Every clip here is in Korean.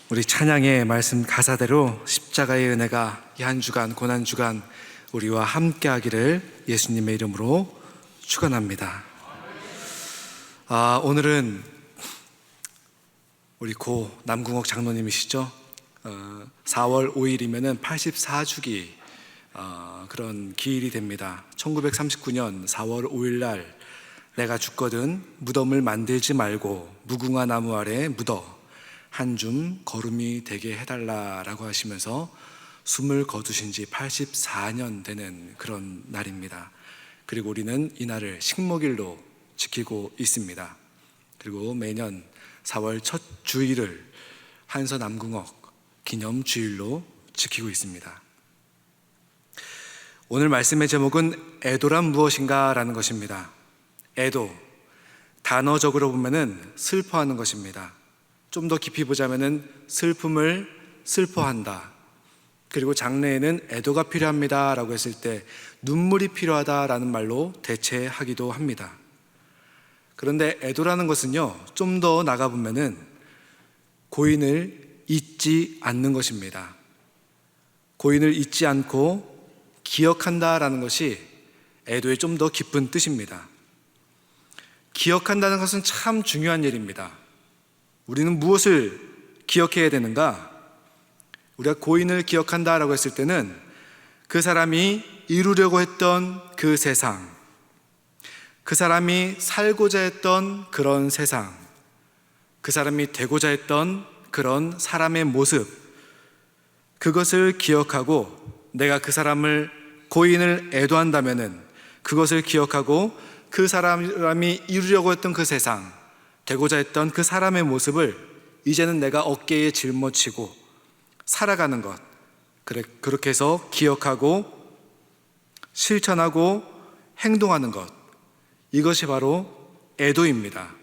우리 찬양의 말씀 가사대로 십자가의 은혜가 이 한 주간 고난 주간 우리와 함께 하기를 예수님의 이름으로 축원합니다. 오늘은 우리 고 남궁옥 장로님이시죠. 4월 5일이면은 84주기 그런 기일이 됩니다. 1939년 4월 5일 날 내가 죽거든 무덤을 만들지 말고 무궁화 나무 아래 묻어 한 줌 거름이 되게 해달라라고 하시면서 숨을 거두신 지 84년 되는 그런 날입니다. 그리고 우리는 이 날을 식목일로 지키고 있습니다. 그리고 매년 4월 첫 주일을 한서 남궁옥 기념 주일로 지키고 있습니다. 오늘 말씀의 제목은 애도란 무엇인가 라는 것입니다. 애도, 단어적으로 보면은 슬퍼하는 것입니다. 좀 더 깊이 보자면은 슬픔을 슬퍼한다. 그리고 장래에는 애도가 필요합니다 라고 했을 때 눈물이 필요하다라는 말로 대체하기도 합니다. 그런데 애도라는 것은요, 좀 더 나가보면은 고인을 잊지 않는 것입니다. 고인을 잊지 않고 기억한다라는 것이 애도의 좀 더 깊은 뜻입니다. 기억한다는 것은 참 중요한 일입니다. 우리는 무엇을 기억해야 되는가? 우리가 고인을 기억한다라고 했을 때는 그 사람이 이루려고 했던 그 세상, 그 사람이 살고자 했던 그런 세상, 그 사람이 되고자 했던 그런 사람의 모습, 그것을 기억하고 내가 그 사람을 고인을 애도한다면은 그것을 기억하고 그 사람이 이루려고 했던 그 세상, 되고자 했던 그 사람의 모습을 이제는 내가 어깨에 짊어지고 살아가는 것, 그렇게 해서 기억하고 실천하고 행동하는 것, 이것이 바로 애도입니다.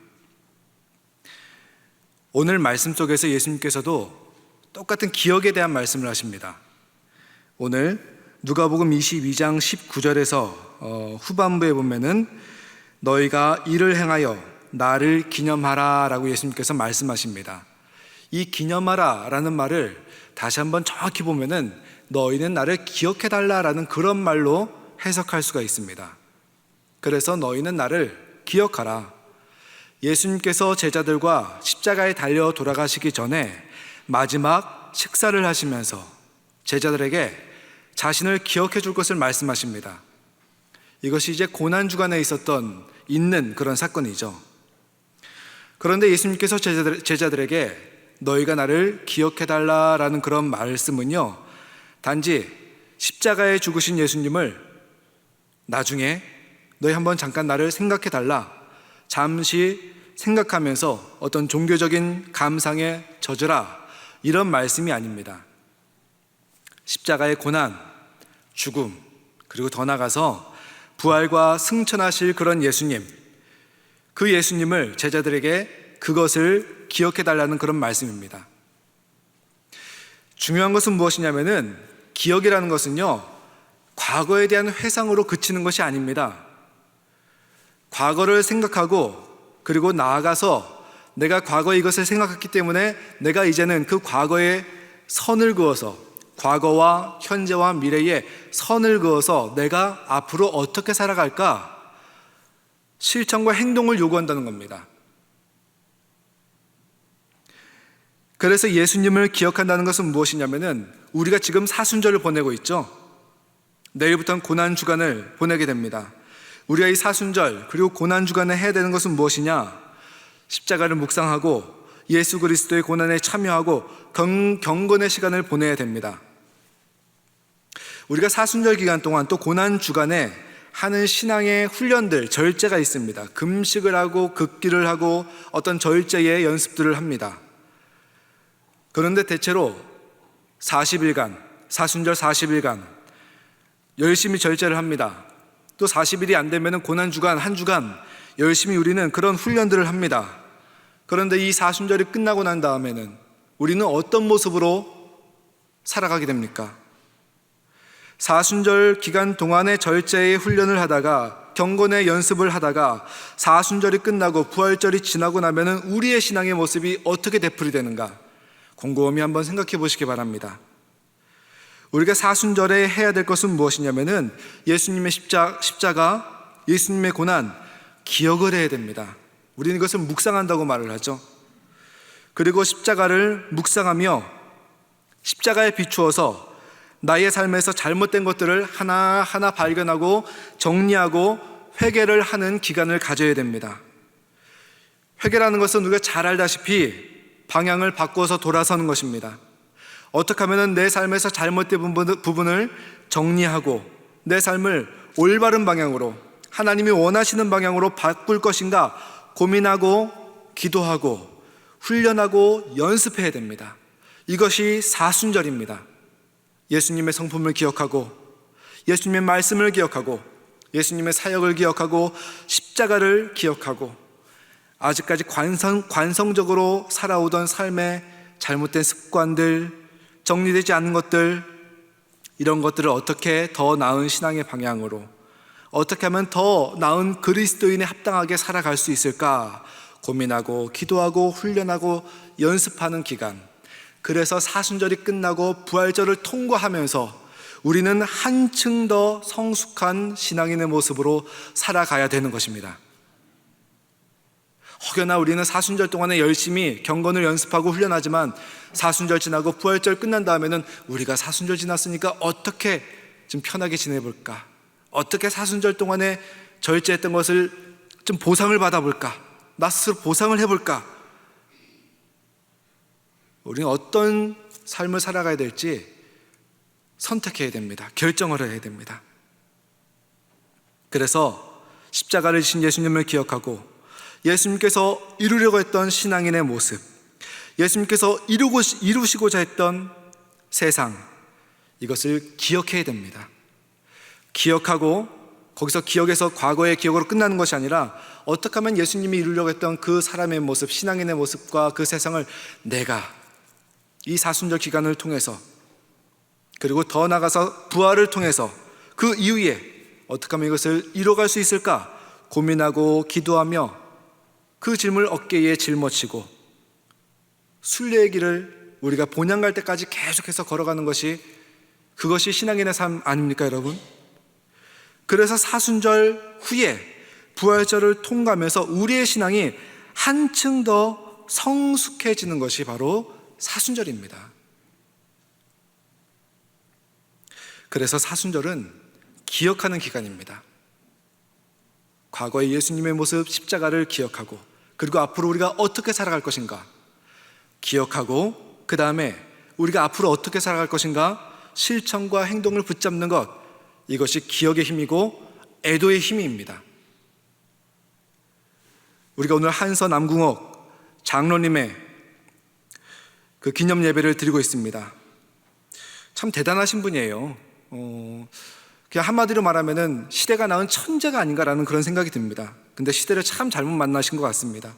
오늘 말씀 속에서 예수님께서도 똑같은 기억에 대한 말씀을 하십니다. 오늘 누가복음 22장 19절에서 후반부에 보면은 너희가 이를 행하여 나를 기념하라 라고 예수님께서 말씀하십니다. 이 기념하라 라는 말을 다시 한번 정확히 보면은 너희는 나를 기억해달라 라는 그런 말로 해석할 수가 있습니다. 그래서 너희는 나를 기억하라. 예수님께서 제자들과 십자가에 달려 돌아가시기 전에 마지막 식사를 하시면서 제자들에게 자신을 기억해 줄 것을 말씀하십니다. 이것이 이제 고난주간에 있는 그런 사건이죠. 그런데 예수님께서 제자들에게 너희가 나를 기억해달라라는 그런 말씀은요, 단지 십자가에 죽으신 예수님을 나중에 너희 한번 잠깐 나를 생각해달라, 잠시 생각하면서 어떤 종교적인 감상에 젖으라, 이런 말씀이 아닙니다. 십자가의 고난, 죽음, 그리고 더 나아가서 부활과 승천하실 그런 예수님, 그 예수님을 제자들에게 그것을 기억해달라는 그런 말씀입니다. 중요한 것은 무엇이냐면은 기억이라는 것은요, 과거에 대한 회상으로 그치는 것이 아닙니다. 과거를 생각하고 그리고 나아가서 내가 과거에 이것을 생각했기 때문에 내가 이제는 그 과거에 선을 그어서 과거와 현재와 미래에 선을 그어서 내가 앞으로 어떻게 살아갈까? 실천과 행동을 요구한다는 겁니다. 그래서 예수님을 기억한다는 것은 무엇이냐면은 우리가 지금 사순절을 보내고 있죠. 내일부터는 고난주간을 보내게 됩니다. 우리가 이 사순절 그리고 고난주간에 해야 되는 것은 무엇이냐? 십자가를 묵상하고 예수 그리스도의 고난에 참여하고 경건의 시간을 보내야 됩니다. 우리가 사순절 기간 동안 또 고난주간에 하는 신앙의 훈련들, 절제가 있습니다. 금식을 하고 극기를 하고 어떤 절제의 연습들을 합니다. 그런데 대체로 40일간, 사순절 40일간 열심히 절제를 합니다. 또 40일이 안 되면 고난주간 한 주간 열심히 우리는 그런 훈련들을 합니다. 그런데 이 사순절이 끝나고 난 다음에는 우리는 어떤 모습으로 살아가게 됩니까? 사순절 기간 동안의 절제의 훈련을 하다가 경건의 연습을 하다가 사순절이 끝나고 부활절이 지나고 나면은 우리의 신앙의 모습이 어떻게 되풀이 되는가? 곰곰이 한번 생각해 보시기 바랍니다. 우리가 사순절에 해야 될 것은 무엇이냐면은 예수님의 십자가, 예수님의 고난 기억을 해야 됩니다. 우리는 이것을 묵상한다고 말을 하죠. 그리고 십자가를 묵상하며 십자가에 비추어서 나의 삶에서 잘못된 것들을 하나하나 발견하고 정리하고 회개를 하는 기간을 가져야 됩니다. 회개라는 것은 우리가 잘 알다시피 방향을 바꿔서 돌아서는 것입니다. 어떻게 하면 내 삶에서 잘못된 부분을 정리하고 내 삶을 올바른 방향으로, 하나님이 원하시는 방향으로 바꿀 것인가 고민하고 기도하고 훈련하고 연습해야 됩니다. 이것이 사순절입니다. 예수님의 성품을 기억하고 예수님의 말씀을 기억하고 예수님의 사역을 기억하고 십자가를 기억하고 아직까지 관성적으로 살아오던 삶의 잘못된 습관들, 정리되지 않은 것들, 이런 것들을 어떻게 더 나은 신앙의 방향으로, 어떻게 하면 더 나은 그리스도인에 합당하게 살아갈 수 있을까 고민하고 기도하고 훈련하고 연습하는 기간. 그래서 사순절이 끝나고 부활절을 통과하면서 우리는 한층 더 성숙한 신앙인의 모습으로 살아가야 되는 것입니다. 혹여나 우리는 사순절 동안에 열심히 경건을 연습하고 훈련하지만 사순절 지나고 부활절 끝난 다음에는 우리가 사순절 지났으니까 어떻게 좀 편하게 지내볼까? 어떻게 사순절 동안에 절제했던 것을 좀 보상을 받아볼까? 나 스스로 보상을 해볼까? 우리는 어떤 삶을 살아가야 될지 선택해야 됩니다. 결정을 해야 됩니다. 그래서 십자가를 지신 예수님을 기억하고 예수님께서 이루려고 했던 신앙인의 모습, 예수님께서 이루시고자 했던 세상, 이것을 기억해야 됩니다. 기억하고 거기서 기억에서 과거의 기억으로 끝나는 것이 아니라 어떻게 하면 예수님이 이루려고 했던 그 사람의 모습, 신앙인의 모습과 그 세상을 내가 이 사순절 기간을 통해서, 그리고 더 나아가서 부활을 통해서 그 이후에 어떻게 하면 이것을 이뤄갈 수 있을까 고민하고 기도하며 그 짐을 어깨에 짊어지고 순례의 길을 우리가 본향 갈 때까지 계속해서 걸어가는 것이, 그것이 신앙인의 삶 아닙니까 여러분? 그래서 사순절 후에 부활절을 통과하면서 우리의 신앙이 한층 더 성숙해지는 것이 바로 사순절입니다. 그래서 사순절은 기억하는 기간입니다. 과거의 예수님의 모습, 십자가를 기억하고, 그리고 앞으로 우리가 어떻게 살아갈 것인가 기억하고, 그 다음에 우리가 앞으로 어떻게 살아갈 것인가 실천과 행동을 붙잡는 것, 이것이 기억의 힘이고 애도의 힘입니다. 우리가 오늘 한서 남궁옥 장로님의 그 기념 예배를 드리고 있습니다. 참 대단하신 분이에요. 그냥 한마디로 말하면은 시대가 낳은 천재가 아닌가라는 그런 생각이 듭니다. 근데 시대를 참 잘못 만나신 것 같습니다.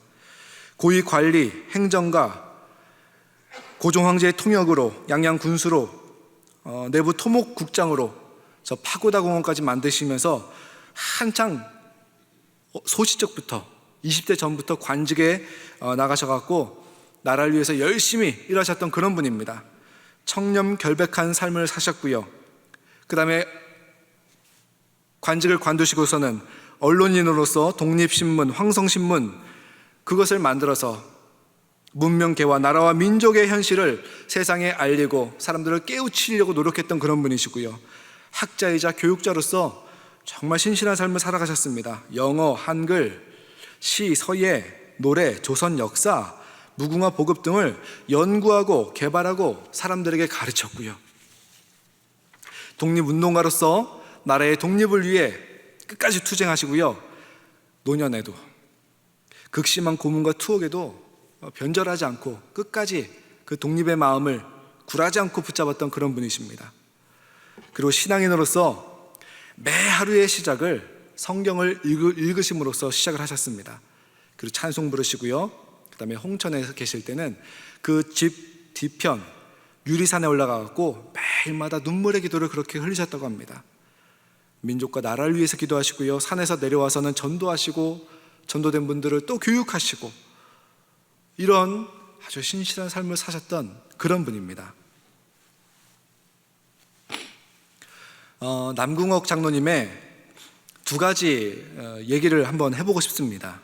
고위 관리, 행정가, 고종 황제의 통역으로, 양양 군수로, 내부 토목국장으로 저 파고다 공원까지 만드시면서 한창 소시적부터 20대 전부터 관직에 나가셔갖고 나라를 위해서 열심히 일하셨던 그런 분입니다. 청렴 결백한 삶을 사셨고요. 그 다음에 관직을 관두시고서는 언론인으로서 독립신문, 황성신문, 그것을 만들어서 문명계와 나라와 민족의 현실을 세상에 알리고 사람들을 깨우치려고 노력했던 그런 분이시고요. 학자이자 교육자로서 정말 신실한 삶을 살아가셨습니다. 영어, 한글, 시, 서예, 노래, 조선 역사, 무궁화 보급 등을 연구하고 개발하고 사람들에게 가르쳤고요. 독립운동가로서 나라의 독립을 위해 끝까지 투쟁하시고요. 노년에도 극심한 고문과 투옥에도 변절하지 않고 끝까지 그 독립의 마음을 굴하지 않고 붙잡았던 그런 분이십니다. 그리고 신앙인으로서 매 하루의 시작을 성경을 읽으심으로써 시작을 하셨습니다. 그리고 찬송 부르시고요. 그 다음에 홍천에서 계실 때는 그 집 뒤편 유리산에 올라가고 매일마다 눈물의 기도를 그렇게 흘리셨다고 합니다. 민족과 나라를 위해서 기도하시고요. 산에서 내려와서는 전도하시고 전도된 분들을 또 교육하시고, 이런 아주 신실한 삶을 사셨던 그런 분입니다. 남궁옥 장로님의 두 가지 얘기를 한번 해보고 싶습니다.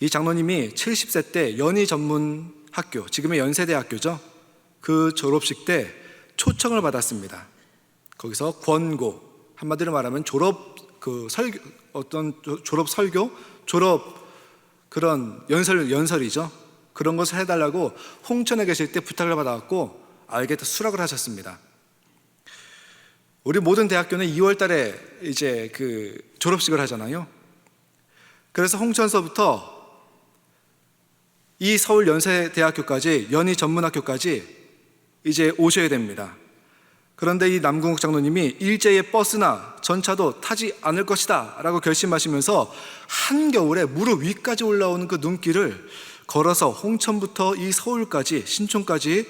이 장로님이 70세 때 연희전문학교, 지금의 연세대학교죠, 그 졸업식 때 초청을 받았습니다. 거기서 권고, 한마디로 말하면 졸업 설교, 졸업 그런 연설이죠. 그런 것을 해달라고 홍천에 계실 때 부탁을 받아갖고 알게 수락을 하셨습니다. 우리 모든 대학교는 2월 달에 이제 그 졸업식을 하잖아요. 그래서 홍천서부터 이 서울 연세대학교까지, 연희전문학교까지 이제 오셔야 됩니다. 그런데 이 남궁옥 장로님이 일제의 버스나 전차도 타지 않을 것이다 라고 결심하시면서 한겨울에 무릎 위까지 올라오는 그 눈길을 걸어서 홍천부터 이 서울까지, 신촌까지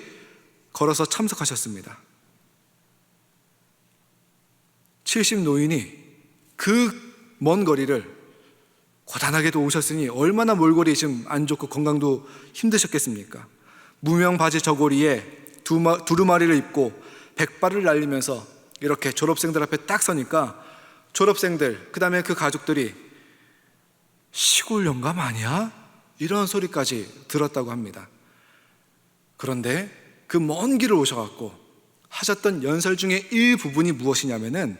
걸어서 참석하셨습니다. 70 노인이 그 먼 거리를 고단하게도 오셨으니 얼마나 몰골이 지금 안 좋고 건강도 힘드셨겠습니까? 무명 바지 저고리에 두루마리를 입고 백발을 날리면서 이렇게 졸업생들 앞에 딱 서니까 졸업생들, 그 다음에 그 가족들이 시골 영감 아니야? 이런 소리까지 들었다고 합니다. 그런데 그 먼 길을 오셔갖고 하셨던 연설 중에 일부분이 무엇이냐면은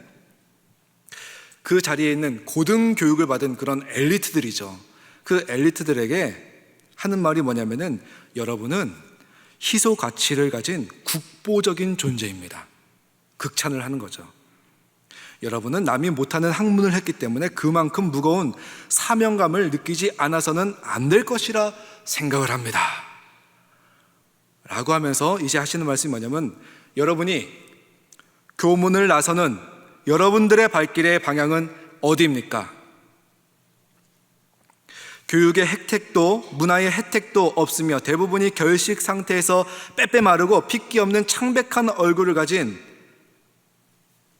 그 자리에 있는 고등교육을 받은 그런 엘리트들이죠. 그 엘리트들에게 하는 말이 뭐냐면은 여러분은 희소 가치를 가진 국보적인 존재입니다. 극찬을 하는 거죠. 여러분은 남이 못하는 학문을 했기 때문에 그만큼 무거운 사명감을 느끼지 않아서는 안 될 것이라 생각을 합니다. 라고 하면서 이제 하시는 말씀이 뭐냐면 여러분이 교문을 나서는 여러분들의 발길의 방향은 어디입니까? 교육의 혜택도 문화의 혜택도 없으며 대부분이 결식 상태에서 빼빼 마르고 핏기 없는 창백한 얼굴을 가진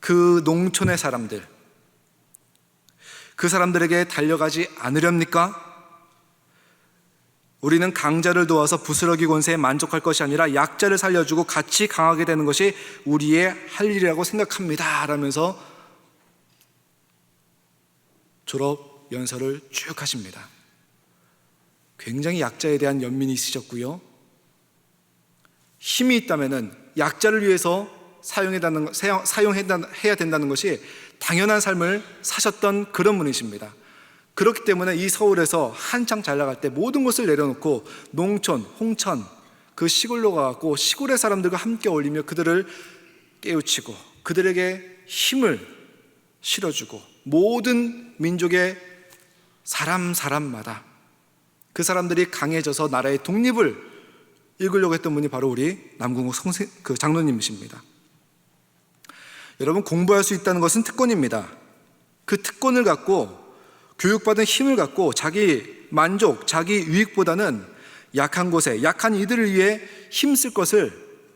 그 농촌의 사람들, 그 사람들에게 달려가지 않으렵니까? 우리는 강자를 도와서 부스러기 권세에 만족할 것이 아니라 약자를 살려주고 같이 강하게 되는 것이 우리의 할 일이라고 생각합니다 라면서 졸업 연설을 쭉 하십니다. 굉장히 약자에 대한 연민이 있으셨고요, 힘이 있다면 약자를 위해서 사용해야 된다는 것이 당연한 삶을 사셨던 그런 분이십니다. 그렇기 때문에 이 서울에서 한창 잘 나갈 때 모든 것을 내려놓고 농촌, 홍천, 그 시골로 가고 시골의 사람들과 함께 어울리며 그들을 깨우치고 그들에게 힘을 실어주고 모든 민족의 사람마다 그 사람들이 강해져서 나라의 독립을 이끌려고 했던 분이 바로 우리 남궁옥 장로님이십니다. 여러분, 공부할 수 있다는 것은 특권입니다. 그 특권을 갖고 교육받은 힘을 갖고 자기 만족, 자기 유익보다는 약한 곳에 약한 이들을 위해 힘쓸 것을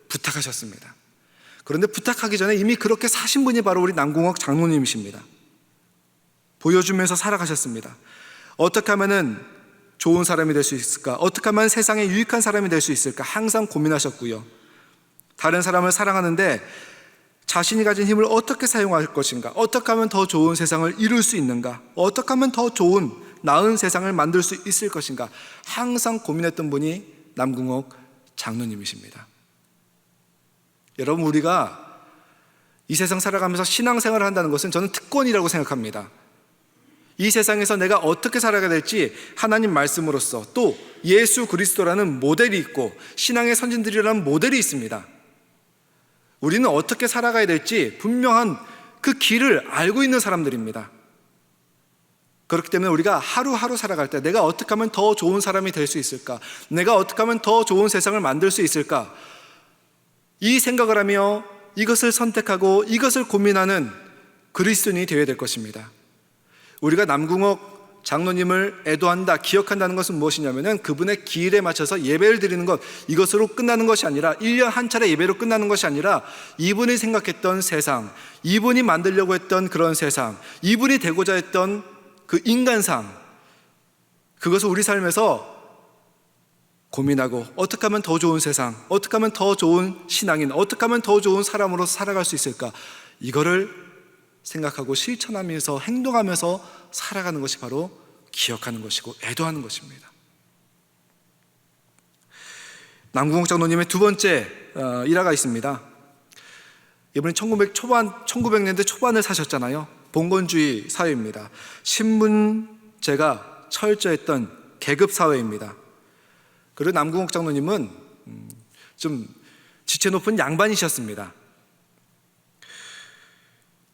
부탁하셨습니다. 그런데 부탁하기 전에 이미 그렇게 사신 분이 바로 우리 남궁옥 장로님이십니다. 보여주면서 살아가셨습니다. 어떻게 하면 좋은 사람이 될 수 있을까? 어떻게 하면 세상에 유익한 사람이 될 수 있을까? 항상 고민하셨고요. 다른 사람을 사랑하는데 자신이 가진 힘을 어떻게 사용할 것인가? 어떻게 하면 더 좋은 세상을 이룰 수 있는가? 어떻게 하면 더 좋은, 나은 세상을 만들 수 있을 것인가? 항상 고민했던 분이 남궁옥 장로님이십니다. 여러분, 우리가 이 세상 살아가면서 신앙생활을 한다는 것은 저는 특권이라고 생각합니다. 이 세상에서 내가 어떻게 살아가야 될지 하나님 말씀으로써, 또 예수 그리스도라는 모델이 있고 신앙의 선진들이라는 모델이 있습니다. 우리는 어떻게 살아가야 될지 분명한 그 길을 알고 있는 사람들입니다. 그렇기 때문에 우리가 하루하루 살아갈 때 내가 어떻게 하면 더 좋은 사람이 될 수 있을까? 내가 어떻게 하면 더 좋은 세상을 만들 수 있을까? 이 생각을 하며 이것을 선택하고 이것을 고민하는 그리스도인이 되어야 될 것입니다. 우리가 남궁옥 장로님을 애도한다, 기억한다는 것은 무엇이냐면은 그분의 기일에 맞춰서 예배를 드리는 것, 이것으로 끝나는 것이 아니라 1년 한 차례 예배로 끝나는 것이 아니라 이분이 생각했던 세상, 이분이 만들려고 했던 그런 세상, 이분이 되고자 했던 그 인간상, 그것을 우리 삶에서 고민하고 어떻게 하면 더 좋은 세상, 어떻게 하면 더 좋은 신앙인, 어떻게 하면 더 좋은 사람으로 살아갈 수 있을까, 이거를 생각하고 실천하면서 행동하면서 살아가는 것이 바로 기억하는 것이고 애도하는 것입니다. 남궁옥 장로님의 두 번째 일화가 있습니다. 이분이 1900년대 초반을 사셨잖아요. 봉건주의 사회입니다. 신분제가 철저했던 계급 사회입니다. 그리고 남궁옥 장로님은 좀 지체 높은 양반이셨습니다.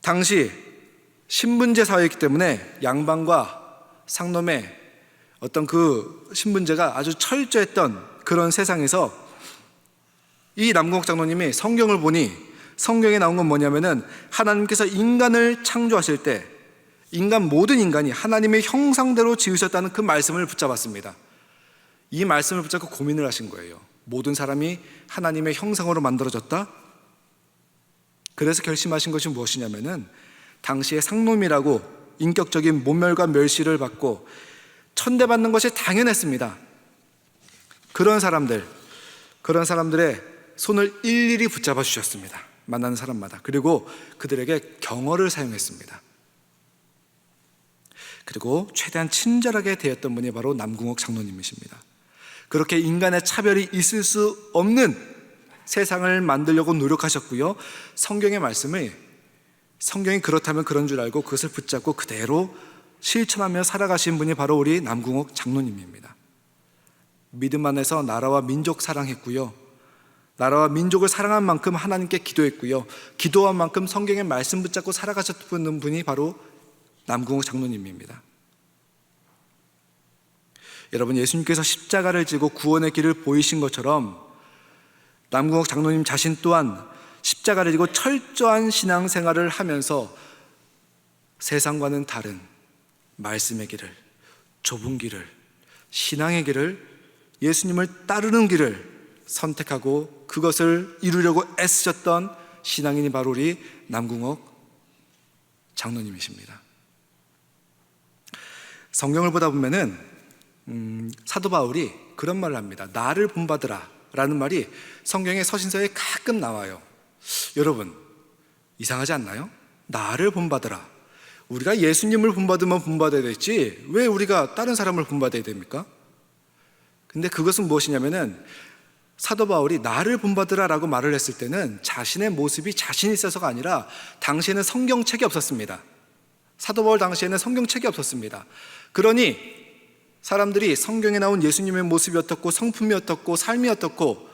당시 신분제 사회이기 때문에 양반과 상놈의 어떤 그 신분제가 아주 철저했던 그런 세상에서 이 남궁옥 장로님이 성경을 보니 성경에 나온 건 뭐냐면은 하나님께서 인간을 창조하실 때 모든 인간이 하나님의 형상대로 지으셨다는 그 말씀을 붙잡았습니다. 이 말씀을 붙잡고 고민을 하신 거예요. 모든 사람이 하나님의 형상으로 만들어졌다? 그래서 결심하신 것이 무엇이냐면은 당시에 상놈이라고 인격적인 모멸과 멸시를 받고 천대받는 것이 당연했습니다. 그런 사람들의 손을 일일이 붙잡아 주셨습니다. 만나는 사람마다. 그리고 그들에게 경어를 사용했습니다. 그리고 최대한 친절하게 대했던 분이 바로 남궁옥 장로님이십니다. 그렇게 인간의 차별이 있을 수 없는 세상을 만들려고 노력하셨고요. 성경의 말씀을 성경이 그렇다면 그런 줄 알고 그것을 붙잡고 그대로 실천하며 살아가신 분이 바로 우리 남궁옥 장로님입니다. 믿음 안에서 나라와 민족 사랑했고요. 나라와 민족을 사랑한 만큼 하나님께 기도했고요. 기도한 만큼 성경의 말씀 붙잡고 살아가셨던 분이 바로 남궁옥 장로님입니다. 여러분, 예수님께서 십자가를 지고 구원의 길을 보이신 것처럼 남궁옥 장로님 자신 또한 십자가를 지고 철저한 신앙생활을 하면서 세상과는 다른 말씀의 길을, 좁은 길을, 신앙의 길을, 예수님을 따르는 길을 선택하고 그것을 이루려고 애쓰셨던 신앙인이 바로 우리 남궁옥 장로님이십니다. 성경을 보다 보면은 사도 바울이 그런 말을 합니다. 나를 본받으라 라는 말이 성경의 서신서에 가끔 나와요. 여러분, 이상하지 않나요? 나를 본받으라. 우리가 예수님을 본받으면 본받아야 되지 왜 우리가 다른 사람을 본받아야 됩니까? 근데 그것은 무엇이냐면은 사도 바울이 나를 본받으라 라고 말을 했을 때는 자신의 모습이 자신이 있어서가 아니라 당시에는 성경책이 없었습니다. 사도 바울 당시에는 성경책이 없었습니다. 그러니 사람들이 성경에 나온 예수님의 모습이 어떻고 성품이 어떻고 삶이 어떻고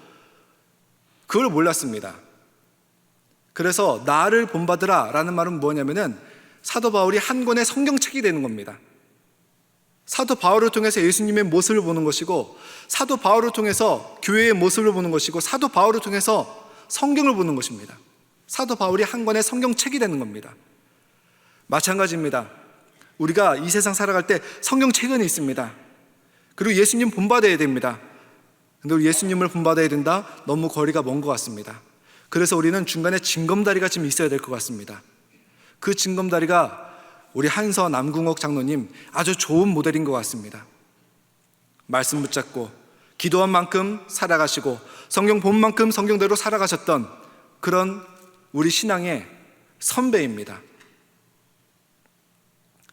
그걸 몰랐습니다. 그래서 나를 본받으라 라는 말은 뭐냐면은 사도 바울이 한 권의 성경책이 되는 겁니다. 사도 바울을 통해서 예수님의 모습을 보는 것이고, 사도 바울을 통해서 교회의 모습을 보는 것이고, 사도 바울을 통해서 성경을 보는 것입니다. 사도 바울이 한 권의 성경책이 되는 겁니다. 마찬가지입니다. 우리가 이 세상 살아갈 때 성경책은 있습니다. 그리고 예수님 본받아야 됩니다. 근데 우리 예수님을 본받아야 된다? 너무 거리가 먼 것 같습니다. 그래서 우리는 중간에 징검다리가 좀 있어야 될 것 같습니다. 그 징검다리가 우리 한서 남궁옥 장로님 아주 좋은 모델인 것 같습니다. 말씀 붙잡고 기도한 만큼 살아가시고 성경 본 만큼 성경대로 살아가셨던 그런 우리 신앙의 선배입니다.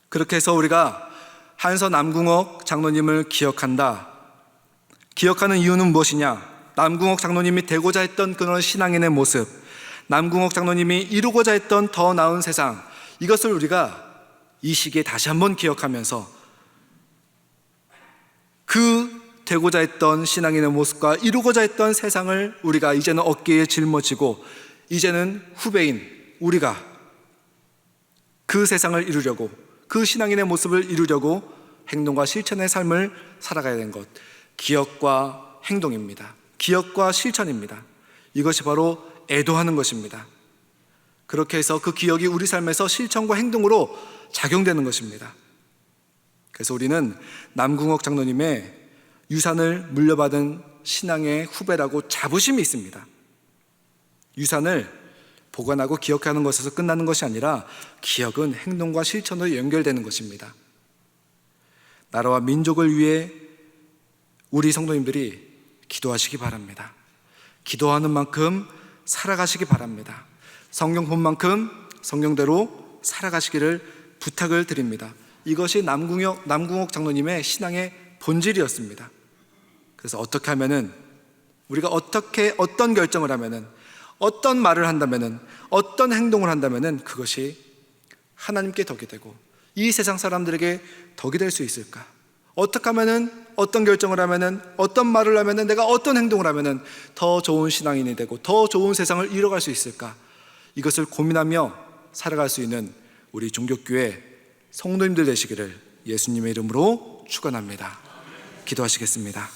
그렇게 해서 우리가 한서 남궁옥 장로님을 기억한다. 기억하는 이유는 무엇이냐? 남궁옥 장로님이 되고자 했던 그런 신앙인의 모습, 남궁옥 장로님이 이루고자 했던 더 나은 세상, 이것을 우리가 이 시기에 다시 한번 기억하면서 그 되고자 했던 신앙인의 모습과 이루고자 했던 세상을 우리가 이제는 어깨에 짊어지고 이제는 후배인 우리가 그 세상을 이루려고, 그 신앙인의 모습을 이루려고 행동과 실천의 삶을 살아가야 되는 것, 기억과 행동입니다. 기억과 실천입니다. 이것이 바로 애도하는 것입니다. 그렇게 해서 그 기억이 우리 삶에서 실천과 행동으로 작용되는 것입니다. 그래서 우리는 남궁옥 장로님의 유산을 물려받은 신앙의 후배라고 자부심이 있습니다. 유산을 보관하고 기억하는 것에서 끝나는 것이 아니라 기억은 행동과 실천으로 연결되는 것입니다. 나라와 민족을 위해 우리 성도님들이 기도하시기 바랍니다. 기도하는 만큼 살아가시기 바랍니다. 성경 본 만큼 성경대로 살아가시기를 부탁을 드립니다. 이것이 남궁옥 장로님의 신앙의 본질이었습니다. 그래서 어떻게 하면은, 우리가 어떤 결정을 하면은, 어떤 말을 한다면은, 어떤 행동을 한다면은 그것이 하나님께 덕이 되고 이 세상 사람들에게 덕이 될 수 있을까? 어떻게 하면은, 어떤 결정을 하면은, 어떤 말을 하면은, 내가 어떤 행동을 하면은 더 좋은 신앙인이 되고 더 좋은 세상을 이뤄갈 수 있을까? 이것을 고민하며 살아갈 수 있는 우리 종교교회 성도님들 되시기를 예수님의 이름으로 축원합니다. 기도하시겠습니다.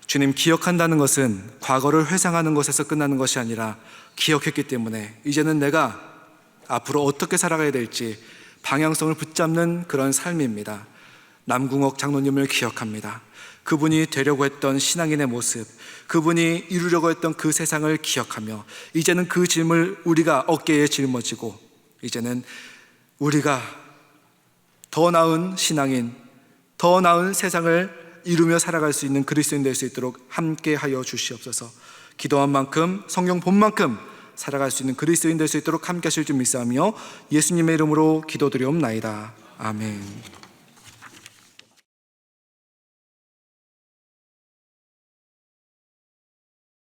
주님, 기억한다는 것은 과거를 회상하는 것에서 끝나는 것이 아니라 기억했기 때문에 이제는 내가 앞으로 어떻게 살아가야 될지 방향성을 붙잡는 그런 삶입니다. 남궁옥 장로님을 기억합니다. 그분이 되려고 했던 신앙인의 모습, 그분이 이루려고 했던 그 세상을 기억하며 이제는 그 짐을 우리가 어깨에 짊어지고 이제는 우리가 더 나은 신앙인, 더 나은 세상을 이루며 살아갈 수 있는 그리스도인 될 수 있도록 함께 하여 주시옵소서. 기도한 만큼, 성경 본 만큼 살아갈 수 있는 그리스도인 될 수 있도록 함께 하실 줄 믿사오며 예수님의 이름으로 기도드리옵나이다. 아멘.